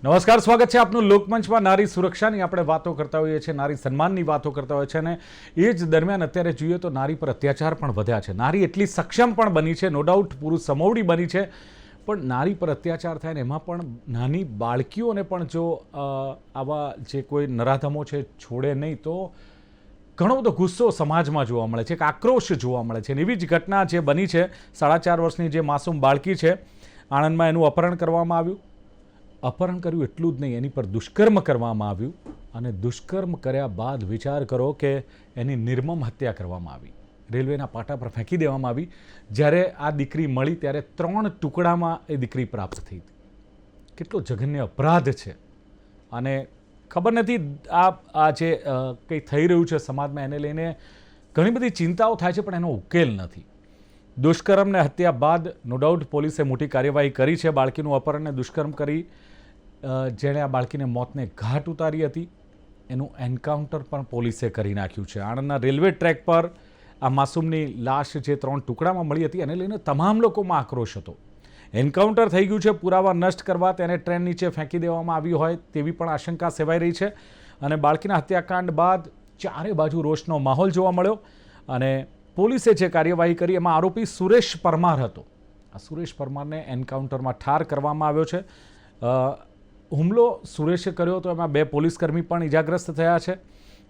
નમસ્કાર, સ્વાગત છે આપનું લોકમંચમાં. નારી સુરક્ષાની આપણે વાતો કરતા હોઈએ છીએ, નારી સન્માનની વાતો કરતા હોઈએ છીએ અને એ જ દરમિયાન અત્યારે જોઈએ તો નારી પર અત્યાચાર પણ વધ્યા છે. નારી એટલી સક્ષમ પણ બની છે, નો ડાઉટ પુરુષ સમોવડી બની છે, પણ નારી પર અત્યાચાર થાય ને એમાં પણ નાની બાળકીઓને પણ જો આવા જે કોઈ નરાધમો છે છોડે નહીં તો ઘણો બધો ગુસ્સો સમાજમાં જોવા મળે છે, એક આક્રોશ જોવા મળે છે. એવી જ ઘટના જે બની છે, 4.5 વર્ષની જે માસૂમ બાળકી છે, આણંદમાં એનું અપહરણ કરવામાં આવ્યું. અપહરણ કર્યું એટલું જ નહીં, એની પર દુષ્કર્મ કરવામાં આવ્યું અને દુષ્કર્મ કર્યા બાદ વિચાર કરો કે એની નિર્મમ હત્યા કરવામાં આવી, રેલવેના પાટા પર ફેંકી દેવામાં આવી. જ્યારે આ દીકરી મળી ત્યારે 3 ટુકડામાં એ દીકરી પ્રાપ્ત થઈ હતી. કેટલો જઘન્ય અપરાધ છે અને ખબર નથી આ જે કંઈ થઈ રહ્યું છે સમાજમાં એને લઈને ઘણી બધી ચિંતાઓ થાય છે, પણ એનો ઉકેલ નથી. દુષ્કર્મને હત્યા બાદ નો ડાઉટ પોલીસે મોટી કાર્યવાહી કરી છે. બાળકીનું અપહરણને દુષ્કર્મ કરી જેણે આ બાળકીને મોતને ઘાટ ઉતારી હતી એનું એન્કાઉન્ટર પણ પોલીસે કરી નાખ્યું છે. આણંદના રેલવે ટ્રેક પર આ માસૂમની લાશ જે 3 ટુકડામાં મળી હતી એને લઈને તમામ લોકોમાં આક્રોશ હતો. એન્કાઉન્ટર થઈ ગયું છે, પુરાવા નષ્ટ કરવા તેને ટ્રેન નીચે ફેંકી દેવામાં આવી હોય તેવી પણ આશંકા સેવાઈ રહી છે. અને બાળકીના હત્યાકાંડ બાદ ચારે બાજુ રોષનો માહોલ જોવા મળ્યો અને પોલીસે જે કાર્યવાહી કરી એમાં આરોપી સુરેશ પરમાર હતો. આ સુરેશ પરમારને એન્કાઉન્ટરમાં ઠાર કરવામાં આવ્યો છે. હુમલો સુરેશે કર્યો હતો, એમાં 2 પોલીસકર્મી પણ ઇજાગ્રસ્ત થયા છે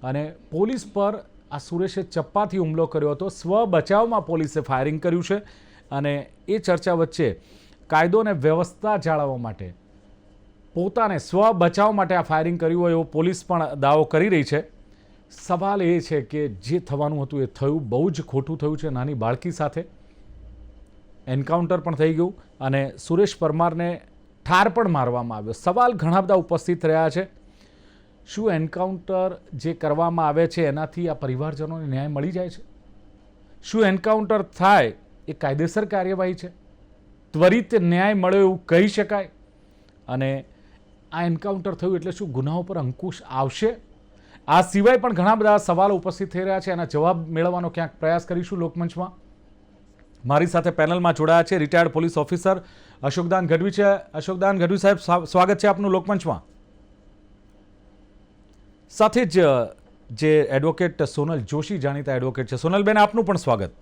અને પોલીસ પર આ સુરેશે ચપ્પાથી હુમલો કર્યો હતો. સ્વ બચાવમાં પોલીસે ફાયરિંગ કર્યું છે અને એ ચર્ચા વચ્ચે કાયદો અને વ્યવસ્થા જાળવવા માટે પોતાને સ્વ બચાવ માટે આ ફાયરિંગ કર્યું હોય એવો પોલીસ પણ દાવો કરી રહી છે. સવાલ એ છે કે જે થવાનું હતું એ થયું, બહુ જ ખોટું થયું છે. નાની બાળકી સાથે એન્કાઉન્ટર પણ થઈ ગયું અને સુરેશ પરમારને ઠાર પણ મારવામાં આવ્યો. સવાલ ઘણા બધા ઉપસ્થિત રહ્યા છે. શું એન્કાઉન્ટર જે કરવામાં આવે છે એનાથી આ પરિવારજનોને ન્યાય મળી જાય છે? શું એન્કાઉન્ટર થાય એ કાયદેસર કાર્યવાહી છે? ત્વરિત ન્યાય મળે એવું કહી શકાય? અને આ એન્કાઉન્ટર થયું એટલે શું ગુનાઓ પર અંકુશ આવશે? આ સિવાય પણ ઘણા બધા સવાલો ઉપસ્થિત થઈ રહ્યા છે. એના જવાબ મેળવવાનો ક્યાંક પ્રયાસ કરીશું લોકમંચમાં. મારી સાથે પેનલમાં જોડાયા છે રિટાયર્ડ પોલીસ ઓફિસર અશોકદાન ગઢવી છે. અશોકદાન ગઢવી સાહેબ, સ્વાગત છે આપનું લોકમંચમાં. સાથે જ જે એડવોકેટ સોનલ જોશી, જાણીતા એડવોકેટ છે, સોનલબેન આપનું પણ સ્વાગત.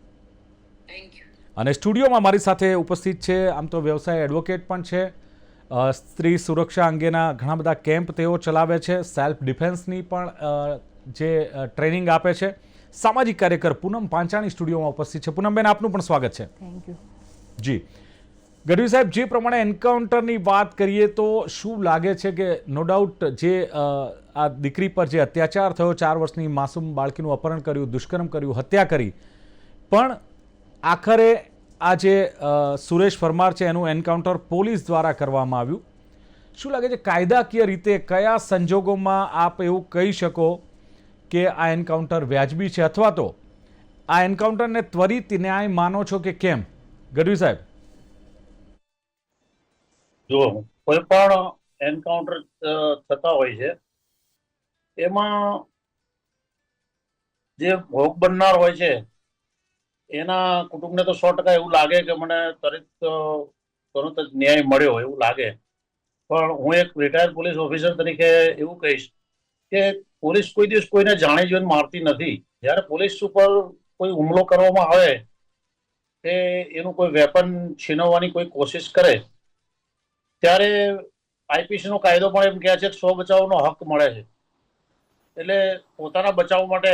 અને સ્ટુડિયોમાં મારી સાથે ઉપસ્થિત છે, આમ તો વ્યવસાય એડવોકેટ પણ છે, સ્ત્રી સુરક્ષા અંગેના ઘણા બધા કેમ્પ તેઓ ચલાવે છે, સેલ્ફ ડિફેન્સની પણ જે ટ્રેનિંગ આપે છે. સામાજિક કાર્યકર પૂનમ પાંચાણી સ્ટુડિયોમાં ઉપસ્થિત છે. પૂનમબેન આપનું પણ સ્વાગત છે. Thank you. જી ગઢવી સાહેબ, જે પ્રમાણે એન્કાઉન્ટરની વાત કરીએ તો શું લાગે છે કે નો ડાઉટ જે આ દીકરી પર જે અત્યાચાર થયો, 4 વર્ષની માસૂમ બાળકીનું અપહરણ કર્યું, દુષ્કર્મ કર્યું, હત્યા કરી, પણ આખરે આ જે સુરેશ પરમાર છે એનું એન્કાઉન્ટર પોલીસ દ્વારા કરવામાં આવ્યું. શું લાગે છે કાયદાકીય રીતે કયા સંજોગોમાં આપ એવું કહી શકો કે આ એન્કાઉન્ટર વ્યાજબી છે, અથવા તો આ એન્કાઉન્ટરને ત્વરિત ન્યાય માનો છો કે કેમ? ગઢવી સાહેબ. જો કોઈ પણ એન્કાઉન્ટર થતા હોય છે એમાં જે ભોગ બનનાર હોય છે એના કુટુંબને તો 100% એવું લાગે કે મને તરત જ ન્યાય મળ્યો એવું લાગે. પણ હું એક રિટાયર્ડ પોલીસ ઓફિસર તરીકે એવું કહીશ કે પોલીસ કોઈ દિવસ કોઈને જાણી જોઈને મારતી નથી. જ્યારે પોલીસ ઉપર કોઈ હુમલો કરવામાં આવે કે એનું કોઈ વેપન છીનવવાની કોઈ કોશિશ કરે ત્યારે આઈપીસી નો કાયદો પણ એમ કહે છે કે સ્વ બચાવનો હક મળે છે. એટલે પોતાના બચાવ માટે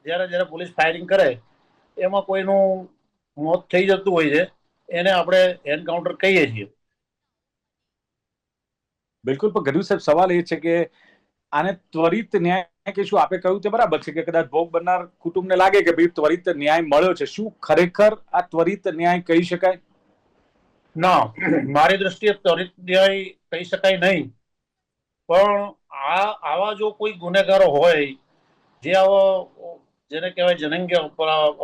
જ્યારે પોલીસ ફાયરિંગ કરે એમાં કોઈનું મોત થઈ જતું હોય છે એને આપણે એન્કાઉન્ટર કહીએ છીએ. બિલકુલ, પણ ગઢવી સાહેબ સવાલ એ છે કે આને ત્વરિત ન્યાય કે શું? આપે કહ્યું તે બરાબર છે કે કદાચ ભોગ બનનાર કુટુંબને લાગે કે ભાઈ ત્વરિત ન્યાય મળ્યો છે. શું ખરેખર આ ત્વરિત ન્યાય કહી શકાય? ના, મારી દ્રષ્ટિએ ત્વરિત ન્યાય કહી શકાય નહીં. પણ આવા જો કોઈ ગુનેગારો હોય જે આવો જેને કહેવાય જનંગ્ય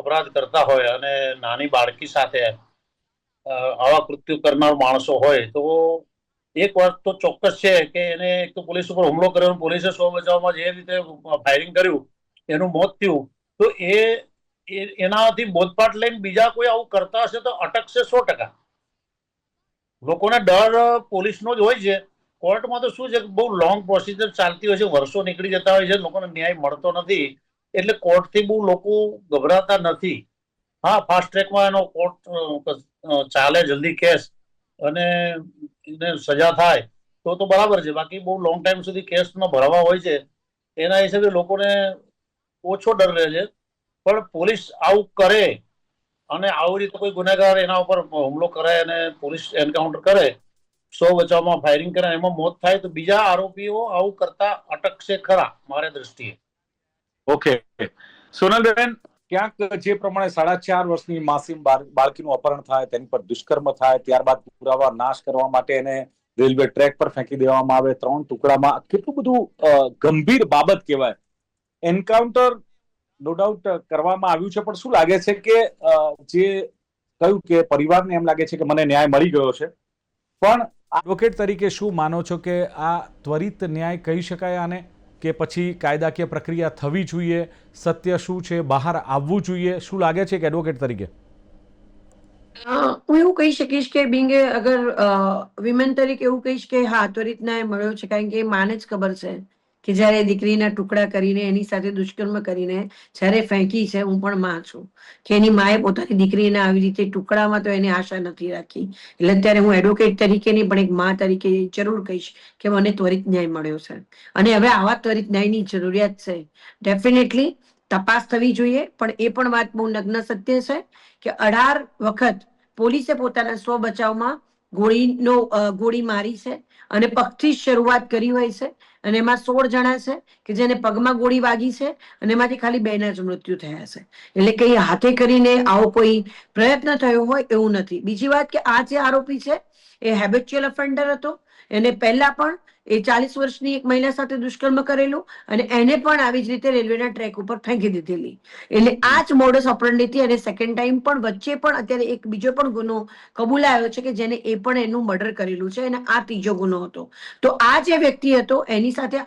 અપરાધ કરતા હોય અને નાની બાળકી સાથે આવા કૃત્યુ કરનાર માણસો હોય તો એક વાત તો ચોક્કસ છે કે એને એક તો પોલીસ ઉપર હુમલો કર્યો, પોલીસે સ્વ બચાવમાં જે રીતે ફાયરિંગ કર્યું એનું મોત થયું, તો એનાથી બોધપાઠ લઈને બીજા કોઈ આવું કરતા હશે તો અટકશે 100%. લોકોને ડર પોલીસનો જ હોય છે. કોર્ટમાં તો શું છે કે બહુ લોંગ પ્રોસિજર ચાલતી હોય છે, વર્ષો નીકળી જતા હોય છે, લોકોને ન્યાય મળતો નથી, એટલે કોર્ટથી બહુ લોકો ગભરાતા નથી. હા, ફાસ્ટ ટ્રેકમાં એનો કોર્ટ ચાલે, જલ્દી કેસ અને એને સજા થાય તો બરાબર છે. બાકી બહુ લોંગ ટાઈમ સુધી કેસનો ભરવા હોય છે, એના હિસાબે લોકોને ઓછો ડર રહે છે. પણ પોલીસ આવું કરે અને આવી રીતે કોઈ ગુનેગાર એના ઉપર હુમલો કરે અને પોલીસ એન્કાઉન્ટર કરે, 100 બચાવમાં ફાયરિંગ કરે, એમાં મોત થાય તો બીજા આરોપીઓ આવું કરતા અટકશે ખરા, મારી દ્રષ્ટિએ. ઓકે, સોનલબેન, ક્યાંક જે પ્રમાણે 4.5 વર્ષની માસૂમ બાળકીનું અપહરણ થાય, તેની પર દુષ્કર્મ થાય, ત્યારબાદ પુરાવા નાશ કરવા માટે એને રેલવે ટ્રેક પર ફેંકી દેવામાં આવે 3 ટુકડામાં, કેટલું બધું ગંભીર બાબત કહેવાય. એન્કાઉન્ટર નો ડાઉટ કરવામાં આવ્યું છે, પણ શું લાગે છે કે જે કહ્યું કે પરિવારને એમ લાગે છે કે મને ન્યાય મળી ગયો છે, પણ એડવોકેટ તરીકે શું માનો છો કે આ ત્વરિત ન્યાય કહી શકાય આને, કે પછી કાયદાકીય પ્રક્રિયા થવી જોઈએ, સત્ય શું છે બહાર આવવું જોઈએ? શું લાગે છે કે એડવોકેટ તરીકે? હું એવું કહી શકીશ કે અગર વિમેન તરીકે એવું કહીશ કે હા, ત્વરિત ન્યાય મળ્યો છે, કારણ કે માને જ ખબર છે કે જયારે દીકરીના ટુકડા કરીને એની સાથે દુષ્કર્મ કરીને જયારે ફેંકી છે, હું પણ માં છું, કે એની માએ પોતાની દીકરીને આવી રીતે ટુકડામાં તો એની આશા નથી રાખી. એટલે અત્યારે હું એડવોકેટ તરીકે નહીં પણ એક માં તરીકે જરૂર કહીશ કે મને ત્વરિત ન્યાય મળ્યો છે. અને હવે આવા ત્વરિત ન્યાયની જરૂરિયાત છે. ડેફિનેટલી તપાસ થવી જોઈએ, પણ એ પણ વાત બહુ નગ્ન સત્ય છે કે 18 વખત પોલીસે પોતાના સ્વ બચાવમાં ગોળી મારી છે અને પગથી જ શરૂઆત કરી હોય છે, અને એમાં 16 જણા છે કે જેને પગમાં ગોળી વાગી છે અને એમાંથી ખાલી 2ના જ મૃત્યુ થયા છે. એટલે કઈ હાથે કરીને આવો કોઈ પ્રયત્ન થયો હોય એવું નથી. બીજી વાત કે આ જે આરોપી છે એ હેબિચ્યુઅલ ઓફેન્ડર હતો. એને પહેલા પણ 40 વર્ષની એક મહિલા સાથે દુષ્કર્મ કરેલું અને એને પણ આવી જ રીતે રેલવેના ટ્રેક ઉપર ફેંકી દીધેલી. એટલે આ જ મોડસ ઓપરેન્ડી અને સેકન્ડ ટાઈમ પણ વચ્ચે પણ અત્યારે એક બીજો પણ ગુનો કબૂલાયો છે કે જેને એ પણ એનું મર્ડર કરેલું છે, અને આ ત્રીજો ગુનો હતો. તો આ જે વ્યક્તિ હતો એની સાથે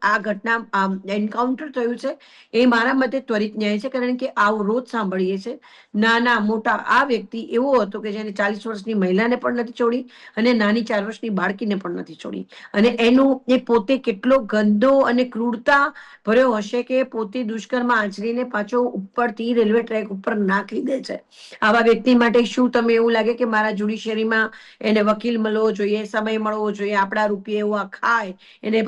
આ ઘટના એન્કાઉન્ટર થયું છે, એ મારા મતે ત્વરિત ન્યાય છે, કારણ કે આવું રોજ સાંભળીએ છે. નાના મોટા આ વ્યક્તિ એવો હતો કે જેને 40 વર્ષની મહિલાને પણ નથી છોડી અને નાની 4 વર્ષની બાળકીને પણ નથી છોડી. અને એનું એ પોતે કેટલો ગંદો અને ક્રૂરતા ભર્યો હશે કે પોતે દુષ્કર્મ આચરીને પાછો ઉપરથી રેલવે ટ્રેક ઉપર નાખી દે છે. આવા વ્યક્તિ માટે શું તમે એવું લાગે કે મારા જ્યુડિશિયરીમાં એને વકીલ મળવો જોઈએ, સમય મળવો જોઈએ, આપણા રૂપિયા એવા ખાય, એની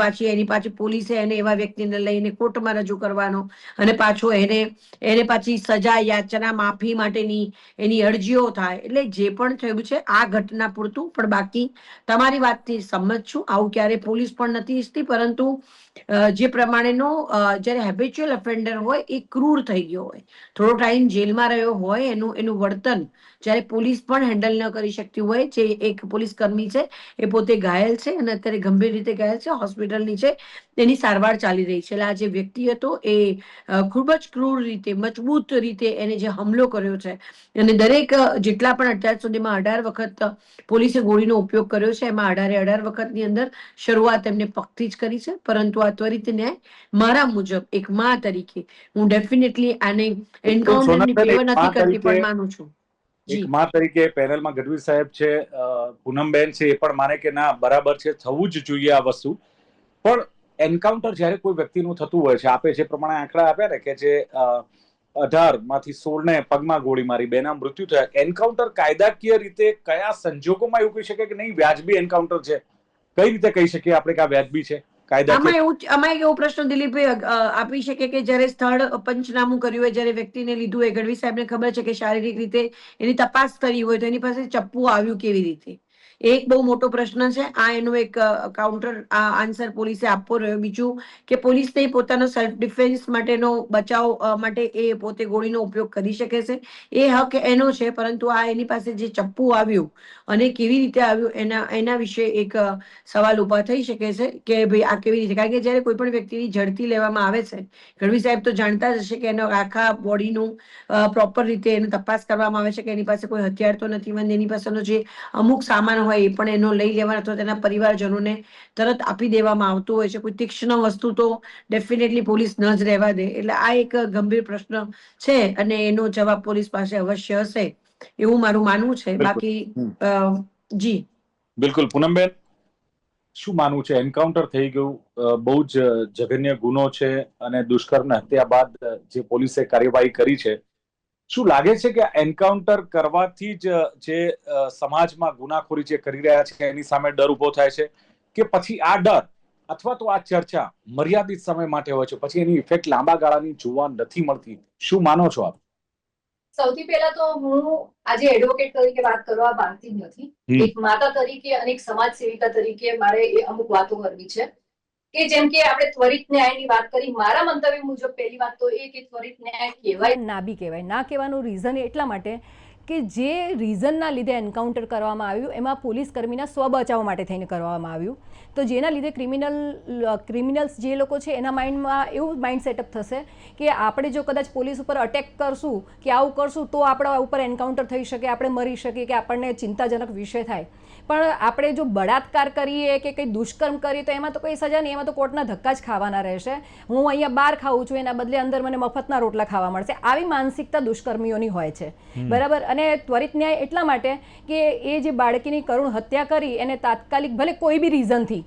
પાછી પોલીસે એને એવા વ્યક્તિને લઈને કોર્ટમાં રજૂ કરવાનો અને પાછો એને પાછી સજા યાચના માફી માટેની એની અરજીઓ થાય. એટલે જે પણ થયું છે આ ઘટના પૂરતું, પણ બાકી તમારી વાતથી સંમત છું. આવું ક્યારે પોલીસ પણ નથી ઈચ્છતી, પરંતુ જે પ્રમાણેનો જયારે હેબિચ્યુઅલ ઓફેન્ડર હોય એ ક્રૂર થઈ ગયો હોય, થોડો ટાઈમ જેલમાં રહ્યો હોય, એનું વર્તન જયારે પોલીસ પણ હેન્ડલ ન કરી શકતી હોય. જે એક પોલીસ કર્મી છે એ પોતે ઘાયલ છે અને અત્યારે ગંભીર રીતે ઘાયલ છે, હોસ્પિટલની છે, તેની સારવાર ચાલી રહી છે. એટલે આ જે વ્યક્તિ હતો એ ખૂબ જ ક્રૂર રીતે, મજબૂત રીતે એને જે હુમલો કર્યો છે, અને દરેક જેટલા પણ અત્યાર સુધીમાં 18 વખત પોલીસે ગોળીનો ઉપયોગ કર્યો છે, એમાં 18 વખતની અંદર શરૂઆત એમને પગથી જ કરી છે. પરંતુ આ ત્વરિત ન્યાય મારા મુજબ એક માં તરીકે હું ડેફિનેટલી આને એન્કાઉન્ટરની ફેવર નથી કરતી, પણ માનું છું. એક માં તરીકે પેનલમાં ગઢવી સાહેબ છે, પૂનમબેન છે, એ પણ માને કે ના બરાબર છે, થવું જ જોઈએ આ વસ્તુ. પણ એન્કાઉન્ટર જ્યારે કોઈ વ્યક્તિનું થતું હોય છે, આપે જે પ્રમાણે આંકડા આપ્યા ને કે જે 18માંથી 16ને પગમાં ગોળી મારી, 2ના મૃત્યુ થયા, એન્કાઉન્ટર કાયદાકીય રીતે કયા સંજોગોમાં એવું કહી શકે કે નહીં વ્યાજબી એન્કાઉન્ટર છે? કઈ રીતે કહી શકીએ આપણે કે આ વ્યાજબી છે કાયદાકીય? આમાં એવો પ્રશ્ન દિલીપભાઈ આપી શકે કે જયારે સ્થળ પંચનામું કર્યું હોય, જયારે વ્યક્તિને લીધું હોય, ગઢવી સાહેબને ખબર છે કે શારીરિક રીતે એની તપાસ કરી હોય, તો એની પાસે ચપ્પુ આવ્યું કેવી રીતે? એક બહુ મોટો પ્રશ્ન છે. આ એનો એક કાઉન્ટર આન્સર પોલીસે આપવો રહ્યો. બીજું કે પોલીસને પોતાનો સેલ્ફ ડિફેન્સ માટેનો બચાવ માટે એ પોતે ગોળીનો ઉપયોગ કરી શકે છે, એ હક એનો છે. પરંતુ આ એની પાસે જે ચપ્પુ આવ્યું અને કેવી રીતે આવ્યું એના વિશે એક સવાલ ઉભા થઈ શકે છે કે ભાઈ આ કેવી રીતે, કારણ કે જયારે કોઈ પણ વ્યક્તિની ઝડપી લેવામાં આવે છે, ગઢવી સાહેબ તો જાણતા જ હશે કે એનો આખા બોડીનું પ્રોપર રીતે એની તપાસ કરવામાં આવે છે કે એની પાસે કોઈ હથિયાર તો નથી, એની પાસેનો જે અમુક સામાન હોય એ પણ એનો લઈ લેવાનો અથવા તેના પરિવારજનોને તરત આપી દેવામાં આવતું હોય છે. કોઈ તીક્ષ્ણ વસ્તુ તો ડેફિનેટલી પોલીસ ન જ રહેવા દે. એટલે આ એક ગંભીર પ્રશ્ન છે અને એનો જવાબ પોલીસ પાસે અવશ્ય હશે એવું મારું માનવું છે. બાકી જી બિલકુલ. પૂનમબેન? શું માનવું છે? એન્કાઉન્ટર થઈ ગયું, બહુ જ જઘન્ય ગુનો છે અને દુષ્કર્મ હત્યા બાદ જે પોલીસે કાર્યવાહી કરી છે, શું લાગે છે કે એન્કાઉન્ટર કરવાથી જ જે સમાજમાં ગુનાખોરી જે કરી રહ્યા છે એની સામે ડર ઉભો થાય છે, કે પછી આ ડર અથવા તો આ ચર્ચા મર્યાદિત સમય માટે હોય છે, પછી એની ઇફેક્ટ લાંબા ગાળાની જોવા નથી મળતી? શું માનો છો આપ? સૌથી પહેલા તો હું આજે એડવોકેટ તરીકે વાત કરવા માંગતી નથી. એક માતા તરીકે અને એક સમાજ સેવિકા તરીકે મારે એ અમુક વાતો કરવી છે કે જેમ કે આપણે ત્વરિત ન્યાયની વાત કરી. મારા મંતવ્ય મુજબ પહેલી વાત તો એ કે ત્વરિત ન્યાય કહેવાય ના બી કહેવાય. ના કહેવાનું રીઝન એટલા માટે કે જે રીઝનના લીધે એન્કાઉન્ટર કરવામાં આવ્યું એમાં પોલીસ કર્મીના સ્વબચાવ માટે થઈને કરવામાં આવ્યું. તો જેના લીધે ક્રિમિનલ્સ જે લોકો છે એના માઇન્ડમાં એવું માઇન્ડ સેટઅપ થશે કે આપણે જો કદાચ પોલીસ ઉપર અટેક કરશું કે આવું કરશું તો આપણા ઉપર એન્કાઉન્ટર થઈ શકે, આપણે મરી શકીએ, કે આપણને ચિંતાજનક વિષય થાય. પણ આપણે જો બળાત્કાર કરીએ કે કંઈ દુષ્કર્મ કરીએ તો એમાં તો કોઈ સજા નહીં, એમાં તો કોર્ટના ધક્કા જ ખાવાના રહેશે. હું અહીંયા બહાર ખાઉં છું, એના બદલે અંદર મને મફતના રોટલા ખાવા મળશે. આવી માનસિકતા દુષ્કર્મીઓની હોય છે, બરાબર. અને ત્વરિત ન્યાય એટલા માટે કે એ જે બાળકીની કરુણ હત્યા કરી એને તાત્કાલિક, ભલે કોઈ બી રીઝનથી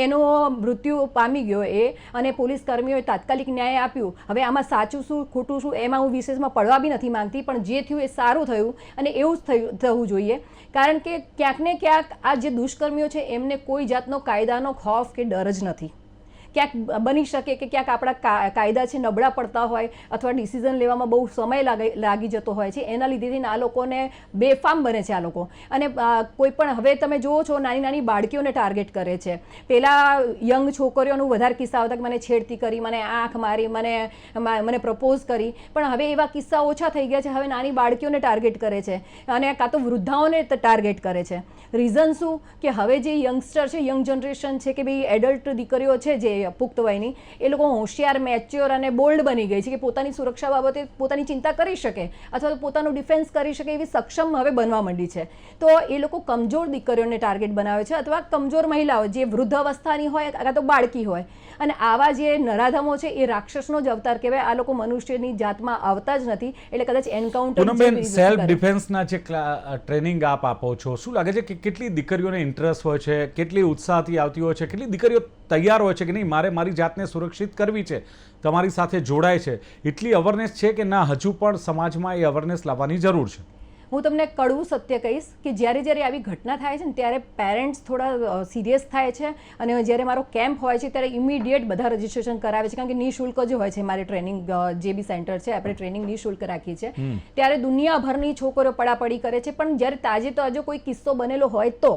એનો મૃત્યુ પામી ગયો એ, અને પોલીસ કર્મીઓએ તાત્કાલિક ન્યાય આપ્યું. હવે આમાં સાચું શું ખોટું શું એમાં હું વિશેષમાં પડવા બી નથી માંગતી, પણ જે થયું એ સારું થયું અને એવું જ થવું જોઈએ. કારણ કે ક્યાંક ને ક્યાંક આ જે દુષ્કર્મીઓ છે એમને કોઈ જાતનો કાયદાનો ખૌફ કે ડર જ નથી. ક્યાંક બની શકે કે ક્યાંક આપણા કાયદા છે નબળા પડતા હોય અથવા ડિસિઝન લેવામાં બહુ સમય લાગી જતો હોય છે, એના લીધેથી આ લોકોને બેફામ બને છે આ લોકો. અને કોઈ પણ હવે તમે જુઓ છો નાની નાની બાળકીઓને ટાર્ગેટ કરે છે. પહેલાં યંગ છોકરીઓનું વધારે કિસ્સા આવતા કે મને છેડતી કરી, મને આંખ મારી, મને પ્રપોઝ કરી. પણ હવે એવા કિસ્સા ઓછા થઈ ગયા છે. હવે નાની બાળકીઓને ટાર્ગેટ કરે છે અને કાં તો વૃદ્ધાઓને ટાર્ગેટ કરે છે. રીઝન શું કે હવે જે યંગસ્ટર છે, યંગ જનરેશન છે, કે ભાઈ એડલ્ટ દીકરીઓ છે જે પુખ્ત વયની, એ લોકો હોશિયાર, મેચ્યોર અને બોલ્ડ બની ગઈ છે કે પોતાની સુરક્ષા બાબતે પોતાની ચિંતા કરી શકે અથવા તો પોતાનું ડિફેન્સ કરી શકે એવી સક્ષમ હવે બનવા માંડી છે. તો એ લોકો કમજોર દીકરીઓને ટાર્ગેટ બનાવે છે અથવા કમજોર મહિલાઓ જે વૃદ્ધ અવસ્થાની હોય કાં તો બાળકી હોય. અને આવા જે નરાધમો છે એ રાક્ષસનો જ અવતાર કહેવાય. આ લોકો મનુષ્યની જાતમાં આવતા જ નથી. એટલે કદાચ એન્કાઉન્ટર સેલ્ફ ડિફેન્સના જે ટ્રેનિંગ આપ આપો છો, શું લાગે છે કે કેટલી દીકરીઓને ઇન્ટરેસ્ટ હોય છે, કેટલી ઉત્સાહથી આવતી હોય છે, કેટલી દીકરીઓ તૈયાર હોય છે કે નહીં મારે મારી જાતને સુરક્ષિત કરવી છે, તમારી સાથે જોડાય છે? એટલી અવેરનેસ છે કે ના હજુ પણ સમાજમાં એ અવેરનેસ લાવવાની જરૂર છે? હું તમને કડવું સત્ય કહીશ કે જ્યારે આવી ઘટના થાય છે ને ત્યારે પેરેન્ટ્સ થોડા સિરિયસ થાય છે. અને જ્યારે મારો કેમ્પ હોય છે ત્યારે ઇમિડિયેટ બધા રજીસ્ટ્રેશન કરાવે છે, કારણ કે નિઃશુલ્ક જ હોય છે મારી ટ્રેનિંગ. જે બી સેન્ટર છે આપણે ટ્રેનિંગ નિઃશુલ્ક રાખીએ છીએ. ત્યારે દુનિયાભરની છોકરીઓ પડાપડી કરે છે. પણ જ્યારે તાજો કોઈ કિસ્સો બનેલો હોય તો,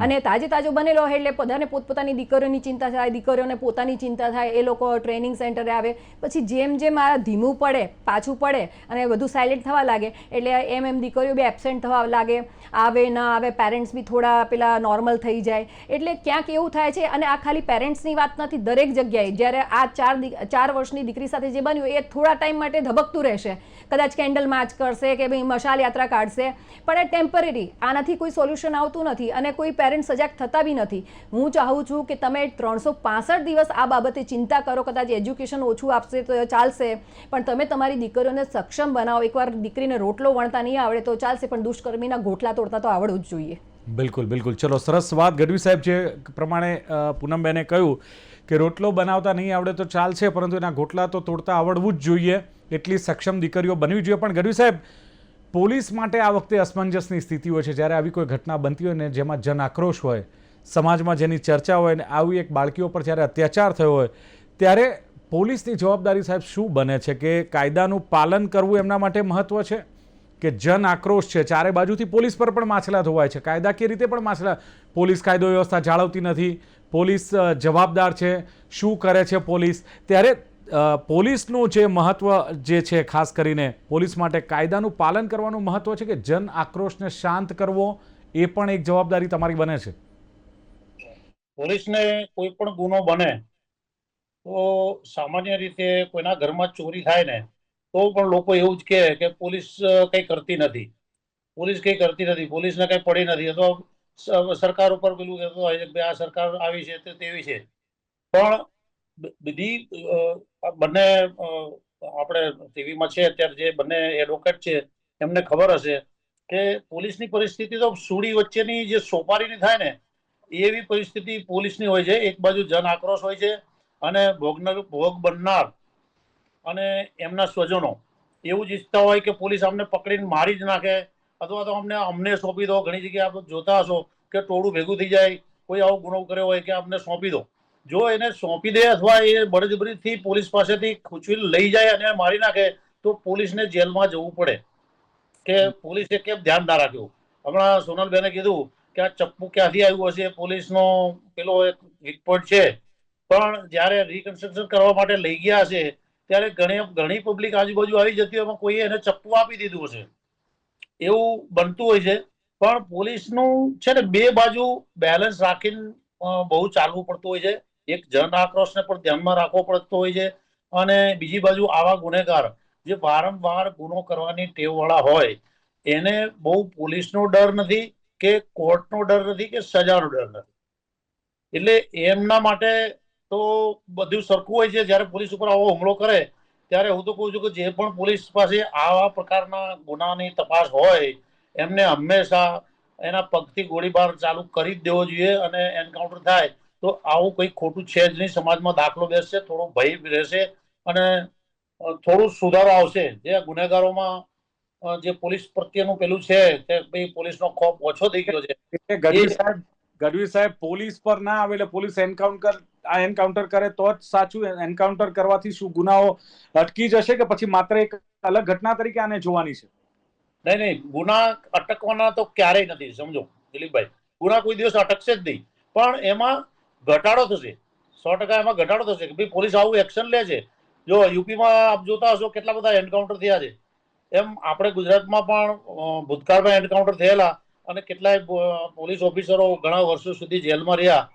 અને તાજો બનેલો હોય એટલે બધાને પોતપોતાની દીકરીઓની ચિંતા થાય, દીકરીઓને પોતાની ચિંતા થાય. એ લોકો ટ્રેનિંગ સેન્ટરે આવે પછી જેમ આ ધીમું પડે, પાછું પડે અને બધું સાયલેન્ટ થવા લાગે એટલે એમ દીકરીઓ બી એબસેન્ટ થવા લાગે, આવે ન આવે, પેરેન્ટ્સ બી થોડા પેલા નોર્મલ થઈ જાય. એટલે ક્યાંક એવું થાય છે. અને આ ખાલી પેરેન્ટ્સની વાત નથી, દરેક જગ્યાએ જ્યારે આ 4 વર્ષની દીકરી સાથે જે બન્યું એ થોડા ટાઈમ માટે ધબકતું રહેશે. કદાચ કેન્ડલ માર્ચ કરશે કે ભાઈ મશાલ યાત્રા કાઢશે, પણ એ ટેમ્પરરી. આનાથી કોઈ સોલ્યુશન આવતું નથી અને કોઈ પેરેન્ટ્સ સજાગ થતા બી નથી. હું ચાહું છું કે તમે 365 દિવસ આ બાબતે ચિંતા કરો. કદાચ એજ્યુકેશન ઓછું આપશે તો ચાલશે, પણ તમે તમારી દીકરીઓને સક્ષમ બનાવો. એકવાર દીકરીને રોટલો વણતા નહીં આવડે તો ચાલશે, પણ દુષ્કર્મીના ગોટલા તોડતા તો આવડવું જ જોઈએ. બિલકુલ. ચલો, સરસ વાત ગઢવી સાહેબ જે પ્રમાણે પૂનમબેને કહ્યું કે રોટલો બનાવતા નહીં આવડે તો ચાલશે, પરંતુ એના ગોટલા તો તોડતા આવડવું જ જોઈએ. એટલી સક્ષમ દીકરીઓ બનવી જોઈએ. પણ ગઢવી સાહેબ, પોલીસ માટે આ વખતે અસમંજસની સ્થિતિ હોય છે જ્યારે આવી કોઈ ઘટના બનતી હોય ને જેમાં જન આક્રોશ હોય, સમાજમાં જેની ચર્ચા હોય ને આવી એક બાળકીઓ પર જ્યારે અત્યાચાર થયો હોય ત્યારે પોલીસની જવાબદારી સાહેબ શું બને છે? કે કાયદાનું પાલન કરવું એમના માટે મહત્વ છે કે જન આક્રોશ છે ચારે બાજુથી પોલીસ પર પણ માછલા ધોવાય છે, કાયદાકીય રીતે પણ માછલા, પોલીસ કાયદો વ્યવસ્થા જાળવતી નથી, પોલીસ જવાબદાર છે, શું કરે છે પોલીસ? ત્યારે પોલીસનું જે મહત્વ જે છે ખાસ કરીને પોલીસ માટે કાયદાનું પાલન કરવાનું મહત્વ છે કે જન આક્રોશને શાંત કરવો એ પણ એક જવાબદારી તમારી બને છે? પોલીસને કોઈ પણ ગુનો બને તો સામાન્ય રીતે કોઈના ઘરમાં ચોરી થાય ને તો પણ લોકો એવું જ કહે કે પોલીસ કંઈ કરતી નથી, પોલીસને કંઈ પડી નથી. અથવા સરકાર ઉપર પેલું કહેતો હોય કે આ સરકાર આવી છે તે તેવી છે. પણ બધી બંને આપણે ટીવીમાં છે અત્યારે જે બંને એડવોકેટ છે એમને ખબર હશે કે પોલીસની પરિસ્થિતિ તો સુડી વચ્ચેની જે સોપારીની થાય ને એવી પરિસ્થિતિ પોલીસની હોય છે. એક બાજુ જન આક્રોશ હોય છે અને ભોગ બનનાર અને એમના સ્વજનો એવું જ ઈચ્છતા હોય કે પોલીસ અમને પકડીને મારી જ નાખે અથવા તો અમને સોંપી દો. ઘણી જગ્યાએ આપ જોતા હશો કે ટોળું ભેગું થઈ જાય, કોઈ આવો ગુનો કર્યો હોય કે અમને સોંપી દો. જો એને સોંપી દે અથવા એ બળજબરીથી પોલીસ પાસેથી ખૂંચવી લઈ જાય અને મારી નાખે તો પોલીસને જેલમાં જવું પડે કે પોલીસે કેમ ધ્યાન ના રાખ્યું. હમણાં સોનલબેને કીધું કે આ ચપ્પુ ક્યાંથી આવ્યું હશે, પોલીસનો પેલો એક વીક પોઈન્ટ છે. પણ જ્યારે રિકન્સ્ટ્રક્શન કરવા માટે લઈ ગયા હશે ત્યારે ઘણી પબ્લિક આજુબાજુ આવી જતી હોય, કોઈએ એને ચપ્પુ આપી દીધું હશે, એવું બનતું હોય છે. પણ પોલીસનું છે ને બે બાજુ બેલેન્સ રાખીને બહુ ચાલવું પડતું હોય છે. એક જન આક્રોશને પણ ધ્યાનમાં રાખવો પડતો હોય છે અને બીજી બાજુ આવા ગુનેગાર જે વારંવાર ગુનો કરવાની ટેવવાળા હોય એને બહુ પોલીસનો ડર નથી કે કોર્ટનો ડર નથી કે સજાનો ડર નથી. એટલે એમના માટે તો બધું સરખું હોય છે. જ્યારે પોલીસ ઉપર આવો હુમલો કરે ત્યારે હું તો કહું છું કે જે પણ પોલીસ પાસે આવા પ્રકારના ગુનાની તપાસ હોય એમને હંમેશા એના પગથી ગોળીબાર ચાલુ કરી જ દેવો જોઈએ અને એન્કાઉન્ટર થાય તો આવું કંઈ ખોટું છે જ નહીં. સમાજમાં દાખલો બેસશે, થોડો ભય રહેશે અને થોડું સુધારો આવશે. જે ગુનેગારોમાં જે પોલીસ પ્રત્યેનું પેલું છે કે ભાઈ પોલીસનો ખોફ ઓછો થઈ ગયો છે. ગઢવી સાહેબ પોલીસ પર ના આવે એટલે પોલીસ એન્કાઉન્ટર કરે તો જ સાચું. એન્કાઉન્ટર કરવાથી શું ગુનાઓ અટકી જશે કે પછી માત્ર એક અલગ ઘટના તરીકે આને જોવાની છે? નહીં, ગુના અટકવાના તો ક્યારેય નથી. સમજો દિલીપભાઈ, ગુના કોઈ દિવસ અટકશે જ નહીં, પણ એમાં ઘટાડો થશે. 100% એમાં ઘટાડો થશે કે ભાઈ પોલીસ આવું એક્શન લે છે. જો યુપીમાં આપ જોતા હશો કેટલા બધા એન્કાઉન્ટર થયા છે, એમ આપણે ગુજરાતમાં પણ ભૂતકાળમાં એન્કાઉન્ટર થયેલા અને કેટલાય પોલીસ ઓફિસરો ઘણા વર્ષો સુધી જેલમાં રહ્યા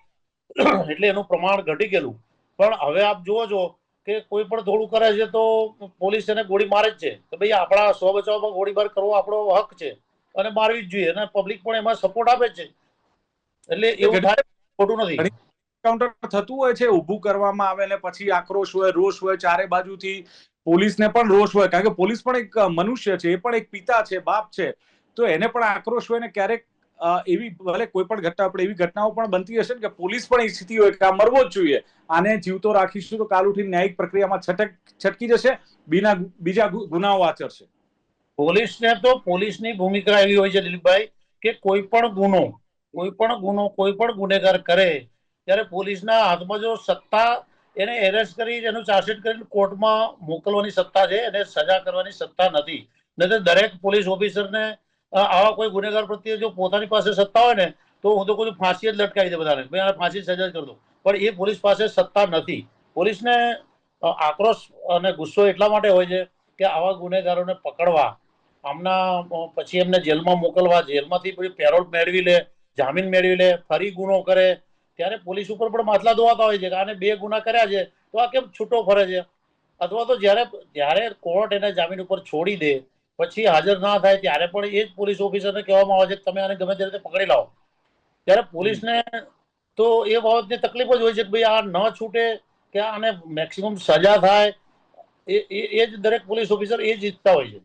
એટલે એનું પ્રમાણ ઘટી ગયેલું. પણ હવે આપ જુઓ છો કે કોઈ પણ થોડું કરે છે તો પોલીસ એને ગોળી મારે જ છે કે ભાઈ આપણા સ્વ બચાવમાં ગોળીબાર કરવો આપણો હક છે અને મારવી જ જોઈએ અને પબ્લિક પણ એમાં સપોર્ટ આપે છે. એટલે એવું થાય, ખોટું નથી. એન્કાઉન્ટર થતું હોય છે, ઊભું કરવામાં આવે ને પછી આક્રોશ હોય, રોષ હોય, ચારે બાજુથી પોલીસને પણ રોષ હોય કારણ કે પોલીસ પણ એક મનુષ્ય છે, એ પણ એક પિતા છે, બાપ છે, તો એને પણ આક્રોશ હોય ને ક્યારેક એવી ભલે કોઈ પણ ઘટના આપણે એવી ઘટનાઓ પણ બનતી હશે ને કે પોલીસ પણ ઈચ્છતી હોય કે આ મરવો જ જોઈએ, આને જીવતો રાખીશું તો કાલ ઉઠીને ન્યાયિક પ્રક્રિયામાં છટકી જશે, બીજા ગુનાઓ આચરશે. પોલીસને તો પોલીસની ભૂમિકા એવી હોય છે દિલીપભાઈ કે કોઈ પણ ગુનેગાર કરે ત્યારે પોલીસના હાથમાં જો સત્તા એને એરેસ્ટ કરી એનું ચાર્જશીટ કરીને કોર્ટમાં મોકલવાની સત્તા છે, એને સજા કરવાની સત્તા નથી. નહીં તો દરેક પોલીસ ઓફિસરને આવા કોઈ ગુનેગાર પ્રત્યે જો પોતાની પાસે સત્તા હોય ને તો હું તો કહું ફાંસી જ લટકાવી દે બધાને, ભાઈ ફાંસી સજા જ કરી દો. પણ એ પોલીસ પાસે સત્તા નથી. પોલીસને આક્રોશ અને ગુસ્સો એટલા માટે હોય છે કે આવા ગુનેગારોને પકડવા, આમના પછી એમને જેલમાં મોકલવા, જેલમાંથી પછી પેરોલ મેળવી લે, જામીન મેળવી લે, ફરી ગુનો કરે ત્યારે પોલીસ ઉપર પણ માથલા ધોવાતા હોય છે કે આને 2 ગુના કર્યા છે તો આ કેમ છૂટો ફરે છે. અથવા તો જ્યારે કોર્ટ એને જામીન ઉપર છોડી દે પછી હાજર ના થાય ત્યારે પણ એ જ પોલીસ ઓફિસરને કહેવામાં આવે છે કે તમે આને ગમે તે રીતે પકડી લાવો. ત્યારે પોલીસને તો એ બાબતની તકલીફ જ હોય છે કે ભાઈ આ ન છૂટે કે આને મેક્સિમમ સજા થાય. એ જ દરેક પોલીસ ઓફિસર એ જ ઈચ્છતા હોય છે.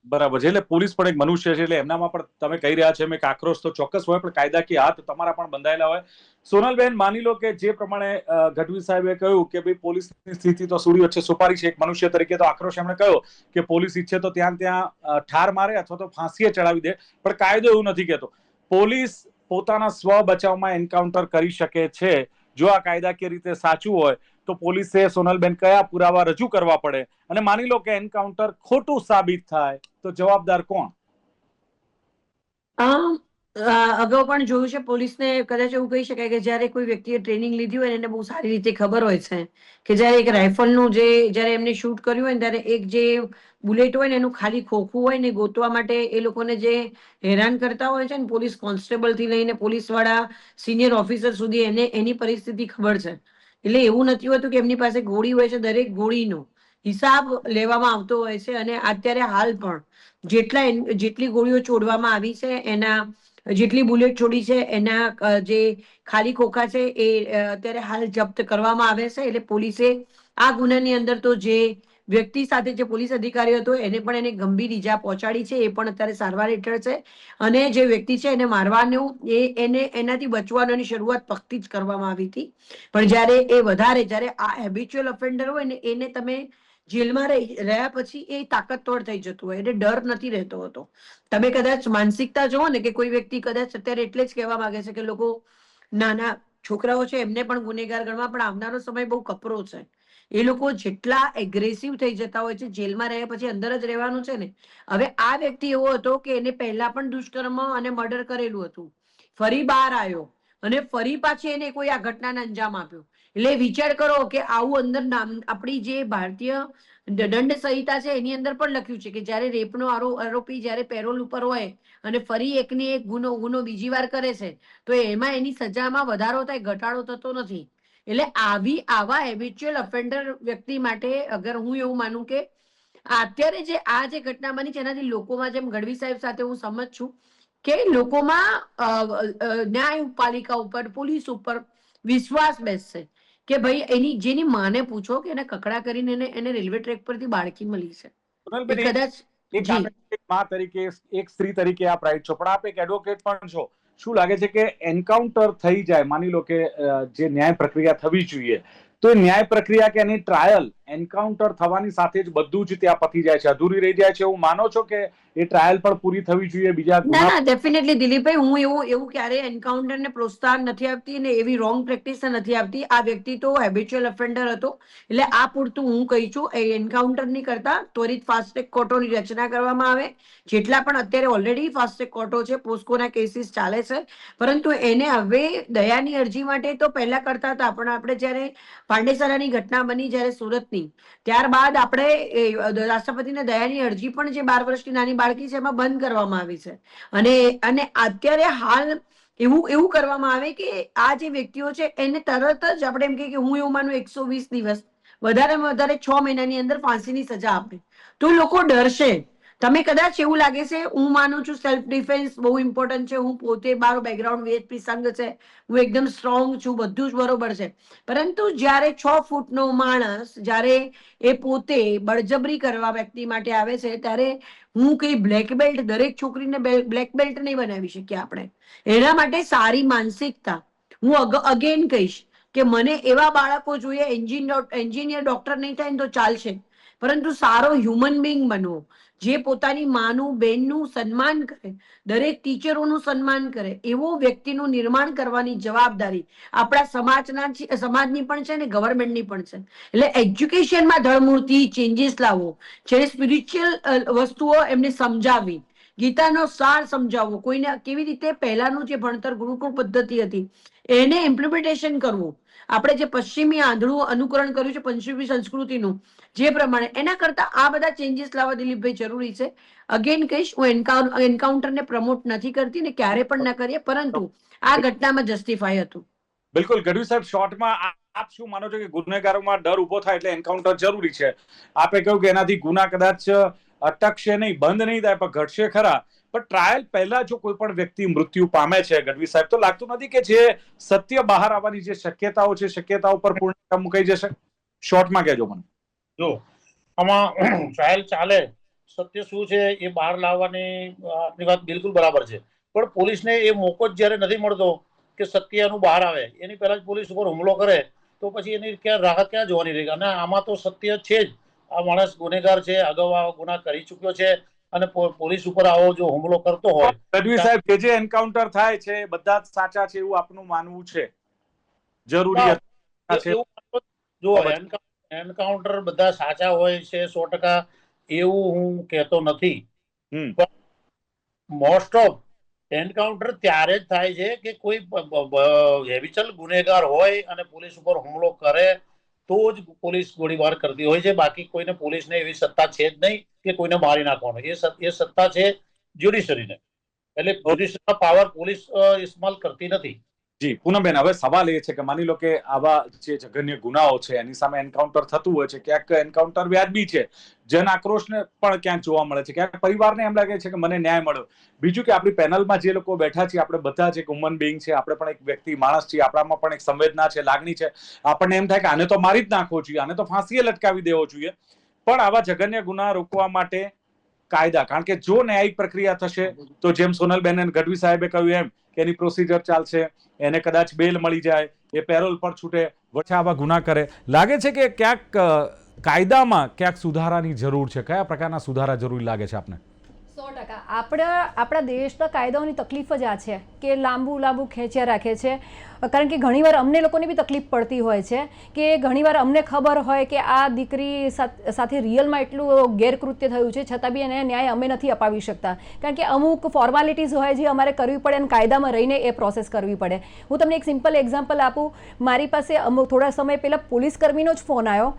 બરાબર છે. એટલે પોલીસ પણ એક મનુષ્ય છે એટલે એમનામાં પણ તમે કહી રહ્યા છો એમ એક આક્રોશ તો ચોક્કસ હોય, પણ કાયદાકીય હાથ તમારા પણ બંધાયેલા હોય. સોનલબેન, માની લો કે જે પ્રમાણે ગઢવી સાહેબે કહ્યું કે ભાઈ પોલીસની સ્થિતિ તો સૂરી વચ્ચે સુપારી છે, એક મનુષ્ય તરીકે તો આક્રોશ એમણે કહ્યો કે પોલીસ ઈચ્છે તો ત્યાં ઠાર મારે અથવા તો ફાંસીએ ચડાવી દે, પણ કાયદો એવું નથી કહેતો. પોલીસ પોતાના સ્વ બચાવમાં એન્કાઉન્ટર કરી શકે છે. જો આ કાયદાકીય રીતે સાચું હોય તો પોલીસે સોનલબેન કયા પુરાવા રજૂ કરવા પડે અને માની લો કે એન્કાઉન્ટર ખોટું સાબિત થાય તો જવાબદાર કોણ? અગાઉ પણ જોયું છે, પોલીસને કદાચ એવું કહી શકાય કે જ્યારે કોઈ વ્યક્તિએ ટ્રેનિંગ લીધી હોય એને બહુ સારી રીતે ખબર હોય છે કે જ્યારે એક રાઇફલનું જ્યારે એમને શૂટ કર્યું હોય ને ત્યારે એક જે બુલેટ હોય ને એનું ખાલી ખોખું હોય ને ગોતવા માટે એ લોકોને જે હેરાન કરતા હોય છે ને પોલીસ કોન્સ્ટેબલ થી લઈને પોલીસ વાળા સિનિયર ઓફિસર સુધી એની પરિસ્થિતિ ખબર છે. એટલે એવું નથી હોતું કે એમની પાસે ગોળી હોય છે, દરેક ગોળીનો હિસાબ લેવામાં આવતો હોય છે અને અત્યારે હાલ પણ જેટલી ગોળીઓ છોડવામાં આવી છે એના જેટલી બુલેટ છોડી છે એના જે ખાલી ખોખા છે એ અત્યારે હાલ જપ્ત કરવામાં આવે છે. એટલે પોલીસે આ ગુનાની અંદર તો જે વ્યક્તિ સાથે જે પોલીસ અધિકારી હતો એને પણ એને ગંભીર ઈજા પહોંચાડી છે, એ પણ અત્યારે સારવાર હેઠળ છે. અને જે વ્યક્તિ છે એને મારવાનું એને એનાથી બચવાની શરૂઆત પગથી જ કરવામાં આવી હતી. પણ જ્યારે આ હેબિચ્યુઅલ ઓફેન્ડર હોય ને એને તમે જેલમાં રહ્યા પછી એ તાકાતવર થઈ જતું હોય, એને ડર નથી રહેતો હતો. તમે કદાચ માનસિકતા જુઓ ને કે કોઈ વ્યક્તિ કદાચ અત્યારે એટલે જ કહેવા માંગે છે કે લોકો નાના છોકરાઓ છે એમને પણ ગુનેગાર ગણવા, પણ આવનારો સમય બહુ કપરો છે. એ લોકો જેટલા એગ્રેસિવ થઈ જતા હોય છે જેલમાં રહ્યા પછી અંદર જ રહેવાનું છે ને. હવે આ વ્યક્તિ એવો હતો કે એને પહેલા પણ દુષ્કર્મ અને મર્ડર કરેલું હતું, ફરી બહાર આવ્યો અને ફરી પાછી એને કોઈ આ ઘટનાને અંજામ આપ્યો. એટલે વિચાર કરો કે આવું અંદર આપણી જે ભારતીય દંડ સંહિતા છે એની અંદર પણ લખ્યું છે કે જ્યારે રેપનો આરોપી જ્યારે પેરોલ ઉપર હોય અને ફરી એકની એક ગુનો બીજી વાર કરે છે તો એમાં એની સજામાં વધારો થાય, ઘટાડો થતો નથી. એટલે આવા હેબિચ્યુઅલ ઓફેન્ડર વ્યક્તિ માટે અગર હું એવું માનું કે અત્યારે જે ઘટના બની છે એનાથી લોકોમાં, જેમ ગઢવી સાહેબ સાથે હું સમજ છું કે લોકોમાં ન્યાયપાલિકા ઉપર, પોલીસ ઉપર વિશ્વાસ બેસશે કે ભાઈ જેની માને પૂછો કે એને કકડા કરીને એને રેલવે ટ્રેક પરથી બાળકી મળી છે. કદાચ એક મા તરીકે, એક સ્ત્રી તરીકે આપ રાઈટ છો, પણ આપ એક એડવોકેટ પણ છો. શું લાગે છે કે એન્કાઉન્ટર થઈ જાય, માની લો કે જે ન્યાય પ્રક્રિયા થવી જોઈએ, તો એ ન્યાય પ્રક્રિયા કે એની ટ્રાયલ એન્કાઉન્ટર થવાની સાથે જ બધું જ ત્યાં પતી જાય છે, અધૂરી રહી જાય છે, એવું માનો છો કે એ ટ્રાયલ પણ પૂરી થવી જોઈએ? બીજા ના, ડેફિનેટલી દિલીપભાઈ, હું એવું ક્યારે એન્કાઉન્ટરને પ્રોત્સાહન નથી આપતી ને એવી રોંગ પ્રેક્ટિસ નથી આપતી. આ વ્યક્તિ તો હેબિચ્યુઅલ ઓફેન્ડર હતો, એટલે આ પૂરતું હું કહી છું. એ એન્કાઉન્ટરની કરતા ત્વરિત ફાસ્ટ ટ્રેક કોર્ટોની રચના કરવામાં આવે. જેટલા પણ અત્યારે ઓલરેડી ફાસ્ટ ટ્રેક કોર્ટો છે, પોસ્કોના કેસીસ ચાલે છે, પરંતુ એને હવે દયાની અરજી માટે તો પહેલા કરતા હતા, પણ આપણે જ્યારે પાંડેસરાની ઘટના બની જ્યારે સુરતની, ત્યારબાદ આપણે રાષ્ટ્રપતિને દયાની અરજી પણ જે 12 વર્ષની નાની બાળકી છે એમાં બંધ કરવામાં આવી છે. અને અત્યારે હાલ એવું કરવામાં આવે કે આ જે વ્યક્તિઓ છે એને તરત જ આપણે એમ કે હું એવું માનું 120 દિવસ, વધારેમાં વધારે 6 મહિનાની અંદર ફાંસીની સજા આપે તો લોકો ડરશે. તમે કદાચ એવું લાગે છે, હું માનું છું સેલ્ફ ડિફેન્સ બહુ ઇમ્પોર્ટન્ટ છે, હું પોતે મારો બેકગ્રાઉન્ડ વીએચપી સંઘ છે, હું એકદમ સ્ટ્રોંગ છું, બધું જ બરોબર છે, પરંતુ જ્યારે 6 ફૂટનો માણસ જ્યારે એ પોતે બળજબરી કરવા વ્યક્તિ માટે આવે છે ત્યારે હું કઈ બ્લેક બેલ્ટ, દરેક છોકરીને બ્લેક બેલ્ટ નહીં બનાવી શકીએ આપણે. એના માટે સારી માનસિકતા, હું અગેન કહીશ કે મને એવા બાળકો જોઈએ, એન્જિનિયર ડોક્ટર નહીં થાય ને તો ચાલશે, પરંતુ સારો હ્યુમન બીંગ બનવો, જે પોતાની માનું, બહેનનું સન્માન કરે, દરેક ટીચરોનું સન્માન કરે, એવો વ્યક્તિનું નિર્માણ કરવાની જવાબદારી આપણા સમાજની પણ છે ને ગવર્મેન્ટની પણ છે. એટલે એજ્યુકેશનમાં ધળમૂળથી ચેન્જીસ લાવવો છે, સ્પિરિચ્યુઅલ વસ્તુઓ એમને સમજાવવી, ગીતાનો સાર સમજાવવો, કોઈને કેવી રીતે પહેલાનું જે ભણતર ગુરુકુળ પદ્ધતિ હતી એને ઇમ્પ્લિમેન્ટેશન કરવું. આપણે જે પશ્ચિમી આંધળું અનુકરણ કર્યું છે પશ્ચિમી સંસ્કૃતિનું, જે પ્રમાણે, એના કરતા આ બધા ચેન્જીસ લાવવા દિલીપભાઈ જરૂરી છે. અગેન કહીશ, હું એન્કાઉન્ટરને પ્રમોટ નથી કરતી ને ક્યારે પણ ન કરીએ, પરંતુ આ ઘટનામાં જસ્ટિફાય હતું. બિલકુલ. ગઢવી સાહેબ, શોર્ટમાં આપ શું માનો છો કે ગુનેગારોમાં ડર ઉભો થાય એટલે એન્કાઉન્ટર જરૂરી છે? આપે કહ્યું કે એનાથી ગુના કદાચ અટકશે નહીં, બંધ નહીં થાય, પણ ઘટશે ખરા. પણ ટ્રાયલ પહેલા જો કોઈ પણ વ્યક્તિ મૃત્યુ પામે છે, ગઢવી સાહેબ, તો લાગતું નથી કે જે સત્ય બહાર આવવાની જે શક્યતાઓ છે, શક્યતાઓ પર પૂર્ણતા મુકાઈ જશે? શોર્ટમાં કહેજો મને. જો આમાં ટ્રાયલ ચાલે, સત્ય શું છે એ બહાર લાવવાની આપની વાત બિલકુલ બરાબર છે, પણ પોલીસને એ મોકો જ જ્યારે નથી મળતો કે સત્યનું બહાર આવે, એની પહેલા જ પોલીસ ઉપર હુમલો કરે તો પછી એની રાહત ક્યાં જોવાની રહી? અને આમાં તો સત્ય છે જ, આ માણસ ગુનેગાર છે, અગાઉ આ ગુના કરી ચૂક્યો છે, અને પોલીસ ઉપર આવો જો હુમલો કરતો હોય. ગઢવી સાહેબ, જે એન્કાઉન્ટર થાય છે બધા જ સાચા છે એવું આપનું માનવું છે? જરૂરી જો એન્કાઉન્ટર બધા સાચા હોય છે 100%, એવું હું કહેતો નથી. મોસ્ટ ઓફ એન્કાઉન્ટર ત્યારે જ થાય છે કે કોઈ હેબિચ્યુઅલ ગુનેગાર હોય અને પોલીસ ઉપર હુમલો કરે તો જ પોલીસ ગોળીબાર કરતી હોય છે. બાકી કોઈને, પોલીસને એવી સત્તા છે જ નહીં કે કોઈને મારી નાખવાનો. એ સત્તા છે જ્યુડિશરીને, એટલે જ્યુડિશરીનો પાવર પોલીસ ઇસ્તેમાલ કરતી નથી. જી પૂનમબેન, હવે સવાલ એ છે કે માની લો કે આવા જે જઘન્ય ગુનાઓ છે એની સામે એન્કાઉન્ટર થતું હોય છે, ક્યાંક એન્કાઉન્ટર વ્યાજબી છે, જન આક્રોશને પણ ક્યાંક જોવા મળે છે, ક્યાંક પરિવારને એમ લાગે છે કે મને ન્યાય મળ્યો. બીજું કે આપણી પેનલમાં જે લોકો બેઠા છીએ, આપણે બધા જ એક હ્યુમન બીંગ છે, આપણે પણ એક વ્યક્તિ, માણસ છીએ, આપણામાં પણ એક સંવેદના છે, લાગણી છે. આપણને એમ થાય કે આને તો મારી જ નાખવો જોઈએ, આને તો ફાંસીએ લટકાવી દેવો જોઈએ. પણ આવા જઘન્ય ગુના રોકવા માટે કાયદા, કારણ કે જો ન્યાયિક પ્રક્રિયા થશે તો જેમ સોનલબેન ગઢવી સાહેબે કહ્યું એમ કે એની પ્રોસિજર ચાલશે, એને કદાચ બેલ મળી જાય, એ પેરોલ પર છૂટે, વચ્ચે આવા ગુના કરે. લાગે છે કે ક્યાંક કાયદામાં ક્યાંક સુધારાની જરૂર છે. કયા પ્રકારના સુધારા જરૂરી લાગે છે આપને? 100% આપણા દેશના કાયદાઓની તકલીફ જ આ છે કે લાંબુ ખેંચ્યા રાખે છે. કારણ કે ઘણીવાર અમને લોકોને બી તકલીફ પડતી હોય છે કે ઘણીવાર અમને ખબર હોય કે આ દીકરી સાથે રિયલમાં એટલું ગેરકૃત્ય થયું છે, છતાં બી એને ન્યાય અમે નથી અપાવી શકતા. કારણ કે અમુક ફોર્માલિટીઝ હોય જે અમારે કરવી પડે અને કાયદામાં રહીને એ પ્રોસેસ કરવી પડે. હું તમને એક સિમ્પલ એક્ઝામ્પલ આપું. મારી પાસે થોડા સમય પહેલાં પોલીસ કર્મીનો જ ફોન આવ્યો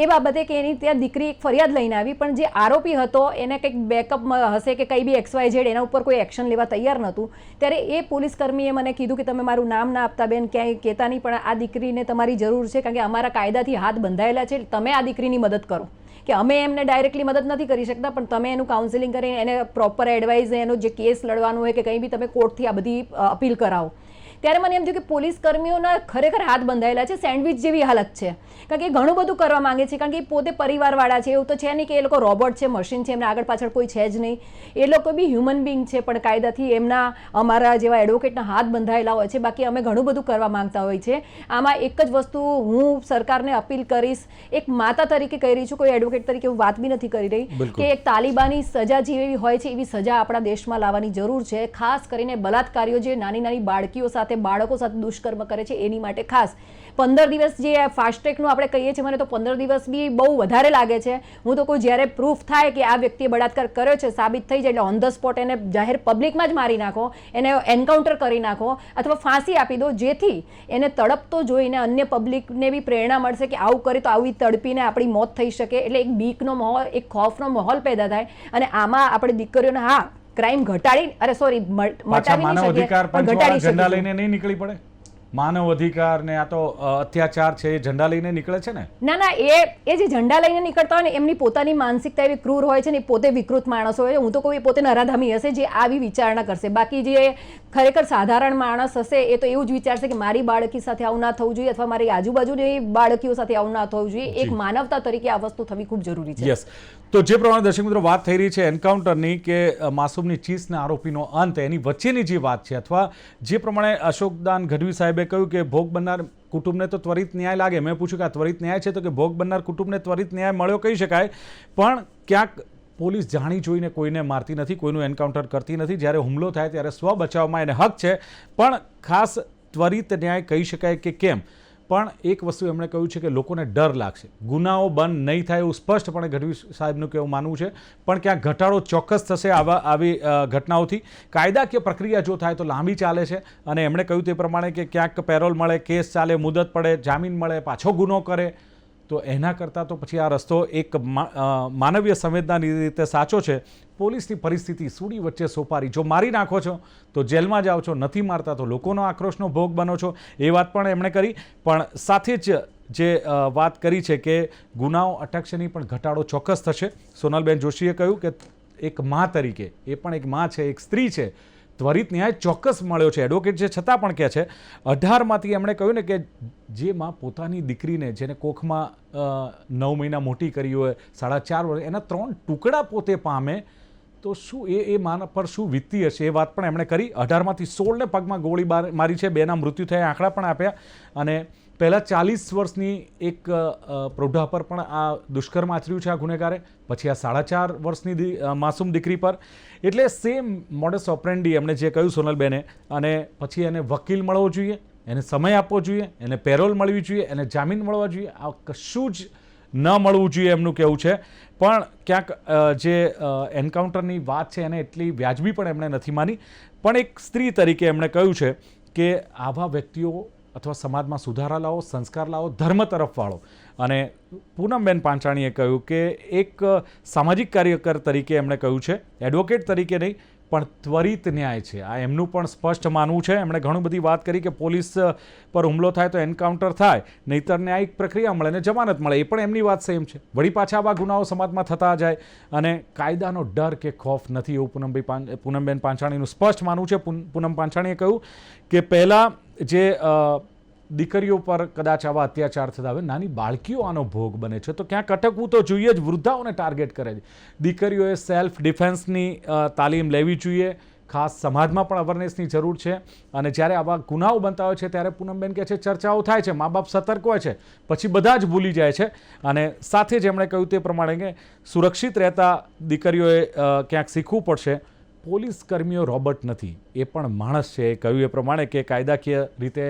એ બાબતે કે એની ત્યાં દીકરી એક ફરિયાદ લઈને આવી, પણ જે આરોપી હતો એને કંઈક બેકઅપ હશે કે કંઈ બી XYZ, એના ઉપર કોઈ એક્શન લેવા તૈયાર નહોતું. ત્યારે એ પોલીસ કર્મીએ મને કીધું કે તમે મારું નામ ના આપતા બેન, ક્યાંય કહેતા નહીં, પણ આ દીકરીને તમારી જરૂર છે કારણ કે અમારા કાયદાથી હાથ બંધાયેલા છે, તમે આ દીકરીની મદદ કરો. કે અમે એમને ડાયરેક્ટલી મદદ નથી કરી શકતા, પણ તમે એનું કાઉન્સેલિંગ કરીને એને પ્રોપર એડવાઇઝ, એનો જે કેસ લડવાનું હોય કે કંઈ બી તમે કોર્ટથી આ બધી અપીલ કરાવો. ત્યારે મને એમ થયું કે પોલીસ કર્મીઓના ખરેખર હાથ બંધાયેલા છે, સેન્ડવિચ જેવી હાલત છે. કારણ કે ઘણું બધું કરવા માંગે છે, કારણ કે એ પોતે પરિવારવાળા છે. એવું તો છે નહીં કે એ લોકો રોબોટ છે, મશીન છે, એમને આગળ પાછળ કોઈ છે જ નહીં. એ લોકો બી હ્યુમન બિંગ છે, પણ કાયદાથી એમના અમારા જેવા એડવોકેટના હાથ બંધાયેલા હોય છે. બાકી અમે ઘણું બધું કરવા માંગતા હોય છે. આમાં એક જ વસ્તુ હું સરકારને અપીલ કરીશ, એક માતા તરીકે કહી રહી છું, કોઈ એડવોકેટ તરીકે હું વાત બી નથી કરી રહી, કે એક તાલિબાની સજા જેવી હોય છે એવી સજા આપણા દેશમાં લાવવાની જરૂર છે. ખાસ કરીને બલાત્કારીઓ જે નાની બાળકીઓ સાથે, બાળકો સાથે દુષ્કર્મ કરે છે એની માટે ખાસ 15 દિવસ જે ફાસ્ટ ટ્રેકનું આપણે કહીએ છીએ, મને તો 15 દિવસ બી બહુ વધારે લાગે છે. હું તો કોઈ જ્યારે પ્રૂફ થાય કે આ વ્યક્તિએ બળાત્કાર કર્યો છે, સાબિત થઈ જાય, એટલે ઓન ધ સ્પોટ એને જાહેર પબ્લિકમાં જ મારી નાખો, એને એન્કાઉન્ટર કરી નાખો અથવા ફાંસી આપી દો, જેથી એને તડપતો જોઈને અન્ય પબ્લિકને બી પ્રેરણા મળશે કે આવું કરે તો આવી તડપીને આપણી મોત થઈ શકે. એટલે એક બીકનો માહોલ, એક ખોફનો માહોલ પેદા થાય. અને આમાં આપણે દીકરીઓને ક્રાઇમ ઘટાડી, મટાવી નહીં શકીએ, પણ ઘટાડી શકીએ. લઈને નહીં નીકળી પડે. માનવ અધિકાર ને આ તો અત્યાચાર છે, એ ઝંડા લઈને નીકળે છે ને? ના, એ જે ઝંડા લઈને નીકળતા હોય ને એમની પોતાની માનસિકતા એવી ક્રૂર હોય છે ને, એ પોતે વિકૃત માણસ હોય. હું તો કોઈ પોતે નરાધામી હશે જે આવી વિચારણા કરશે. બાકી જે ખરેખર સાધારણ માણસ હશે એ તો એવું જ વિચારશે કે મારી બાળકી સાથે આવું ના થવું જોઈએ, અથવા મારી આજુબાજુની બાળકીઓ સાથે આવું ના થવું જોઈએ. એક માનવતા તરીકે આ વસ્તુ થવી ખૂબ જરૂરી છે. યસ. તો જે પ્રમાણે દર્શક મિત્રો વાત થઈ રહી છે એન્કાઉન્ટરની, કે માસૂમની ચીસને આરોપીનો અંત, એની વચ્ચેની જે વાત છે, અથવા જે પ્રમાણે અશોકદાન ગઢવી સાહેબે કહ્યું કે ભોગ બનનાર કુટુંબને તો ત્વરિત ન્યાય લાગે. મેં પૂછ્યું કે આ ત્વરિત ન્યાય છે, તો કે ભોગ બનનાર કુટુંબને ત્વરિત ન્યાય મળ્યો કહી શકાય, પણ ક્યાંક પોલીસ જાણી જોઈને કોઈને મારતી નથી, કોઈનું એન્કાઉન્ટર કરતી નથી. જ્યારે હુમલો થાય ત્યારે સ્વ બચાવમાં એને હક છે, પણ ખાસ ત્વરિત ન્યાય કહી શકાય કે કેમ? પણ એક વસ્તુ એમણે કહ્યું છે કે લોકોને ડર લાગશે, ગુનાઓ બંધ નહીં થાય એવું સ્પષ્ટપણે ગઢવી સાહેબનું કહેવું માનવું છે, પણ ક્યાંક ઘટાડો ચોક્કસ થશે આવી ઘટનાઓથી. કાયદાકીય પ્રક્રિયા જો થાય તો લાંબી ચાલે છે, અને એમણે કહ્યું તે પ્રમાણે કે ક્યાંક પેરોલ મળે, કેસ ચાલે, મુદત પડે, જામીન મળે, પાછો ગુનો કરે, તો એના કરતાં તો પછી આ રસ્તો એક માનવીય સંવેદનાની રીતે સાચો છે. પોલીસની પરિસ્થિતિ સુડી વચ્ચે સોપારી, જો મારી નાખો છો તો જેલમાં જાઓ છો, નથી મારતા તો લોકોનો આક્રોશનો ભોગ બનો છો, એ વાત પણ એમણે કરી. પણ સાથે જ જે વાત કરી છે કે ગુનાઓ અટકશે નહીં, પણ ઘટાડો ચોક્કસ થશે. સોનલબેન જોશીએ કહ્યું કે એક મા તરીકે, એ પણ એક મા છે, એક સ્ત્રી છે, ત્વરિત ન્યાય ચોક્કસ મળ્યો છે. એડવોકેટ છે છતાં પણ કહે છે 18માંથી એમણે કહ્યું ને કે જે માં પોતાની દીકરીને, જેને કોખમાં 9 મહિના મોટી કરી હોય, 4.5 વર્ષ, એના 3 ટુકડા પોતે પામે, તો શું એ માન પર શું વીતતી હશે? એ વાત પણ એમણે કરી. 18માંથી 16ને પગમાં ગોળી મારી છે, 2ના મૃત્યુ થયા, આંકડા પણ આપ્યા. અને પહેલાં 40 વર્ષની એક પ્રૌઢા પર પણ આ દુષ્કર્મ આચર્યું છે આ ગુનેગારે, પછી આ 4.5 વર્ષની માસૂમ દીકરી પર. એટલે સેમ મોડસ ઓપરેન્ડી એમણે જે કહ્યું સોનલબેને, અને પછી એને વકીલ મળવો જોઈએ, એને સમય આપવો જોઈએ, એને પેરોલ મળવી જોઈએ, એને જામીન મળવા જોઈએ. આ કશું જ ન મળવું જોઈએ એમનું કહેવું છે. પણ ક્યાંક જે એન્કાઉન્ટરની વાત છે એને એટલી વ્યાજબી પણ એમણે નથી માની. પણ એક સ્ત્રી તરીકે એમણે કહ્યું છે કે આવા વ્યક્તિઓ અથવા સમાજમાં સુધારા લાવો, સંસ્કાર લાવો, ધર્મ તરફ વાળો. અને પૂનમબેન પાંચાણીએ કહ્યું કે એક સામાજિક કાર્યકર તરીકે એમણે કહ્યું છે, એડવોકેટ તરીકે નહીં, પણ ત્વરિત ન્યાય છે, આ એમનું પણ સ્પષ્ટ માનવું છે. એમણે ઘણું બધી વાત કરી કે પોલીસ પર હુમલો થાય તો એન્કાઉન્ટર થાય, નહીંતર ન્યાયિક પ્રક્રિયા મળે ને જમાનત મળે, એ પણ એમની વાત સેમ છે. વળી પાછા આવા ગુનાઓ સમાજમાં થતા જાય, અને કાયદાનો ડર કે ખોફ નથી, એવું પૂનમબેન પાંચાણીનું સ્પષ્ટ માનવું છે. પૂનમ પાંચાણીએ કહ્યું કે પહેલાં જે દીકરીઓ પર કદાચ આવા અત્યાચાર થતા હોય, નાની બાળકીઓ આનો ભોગ બને છે, તો ક્યાંક અટકવું તો જોઈએ જ. વૃદ્ધાઓને ટાર્ગેટ કરે છે. દીકરીઓએ સેલ્ફ ડિફેન્સની તાલીમ લેવી જોઈએ. ખાસ સમાજમાં પણ અવેરનેસની જરૂર છે. અને જ્યારે આવા ગુનાઓ બનતા હોય છે ત્યારે પૂનમબેન કહે છે ચર્ચાઓ થાય છે, મા બાપ સતર્ક હોય છે, પછી બધા જ ભૂલી જાય છે. અને સાથે જ એમણે કહ્યું તે પ્રમાણે કે સુરક્ષિત રહેતા દીકરીઓએ ક્યાંક શીખવું પડશે. પોલીસ કર્મીઓ રોબોટ નથી, એ પણ માણસ છે. એ કહ્યું એ પ્રમાણે કે કાયદાકીય રીતે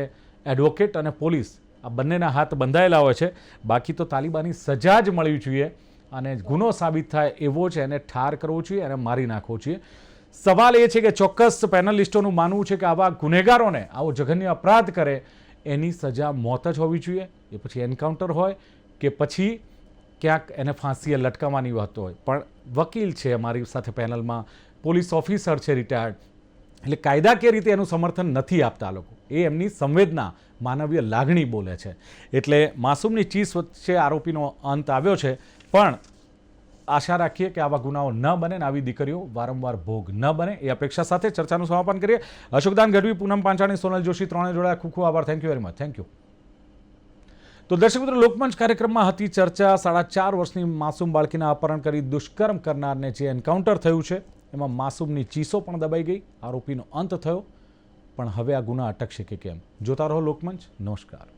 એડવોકેટ અને પોલીસ આ બંનેના હાથ બંધાયેલા હોય છે. બાકી તો તાલિબાની સજા જ મળવી જોઈએ અને ગુનો સાબિત થાય એવો છે એને ઠાર કરવો જોઈએ અને મારી નાખવો જોઈએ. સવાલ એ છે કે ચોક્કસ પેનલિસ્ટોનું માનવું છે કે આવા ગુનેગારોને આવો જઘન્ય અપરાધ કરે એની સજા મોત જ હોવી જોઈએ. એ પછી એન્કાઉન્ટર હોય કે પછી ક્યાંક એને ફાંસીએ લટકાવવાની વાત હોય. પણ વકીલ છે અમારી સાથે પેનલમાં, પોલીસ ઓફિસર છે રિટાયર્ડ, એટલે કાયદાકીય રીતે એનું સમર્થન નથી આપતા લોકો. એ એમની સંવેદના, માનવીય લાગણી બોલે છે. એટલે માસૂમની ચીસ વચ્ચે આરોપીનો અંત આવ્યો છે. પણ આશા રાખીએ કે આવા ગુનાઓ ન બને ને આવી દીકરીઓ વારંવાર ભોગ ન બને, એ અપેક્ષા સાથે ચર્ચાનું સમાપન કરીએ. અશોકદાન ગઢવી, પૂનમ પાંચાણી, સોનલ જોશી ત્રણે જોડાયા. ખૂબ ખૂબ આભાર. Thank you very much. Thank you. તો દર્શક મિત્રો, લોકમંચ કાર્યક્રમમાં હતી ચર્ચા 4.5 વર્ષની માસૂમ બાળકીના અપહરણ કરી દુષ્કર્મ કરનારને જે એન્કાઉન્ટર થયું છે એમાં માસૂમની ચીસો પણ દબાઈ ગઈ, આરોપીનો અંત થયો. પણ હવે આ ગુના અટકશે કે કેમ? જોતા રહો લોકમંચ. નમસ્કાર.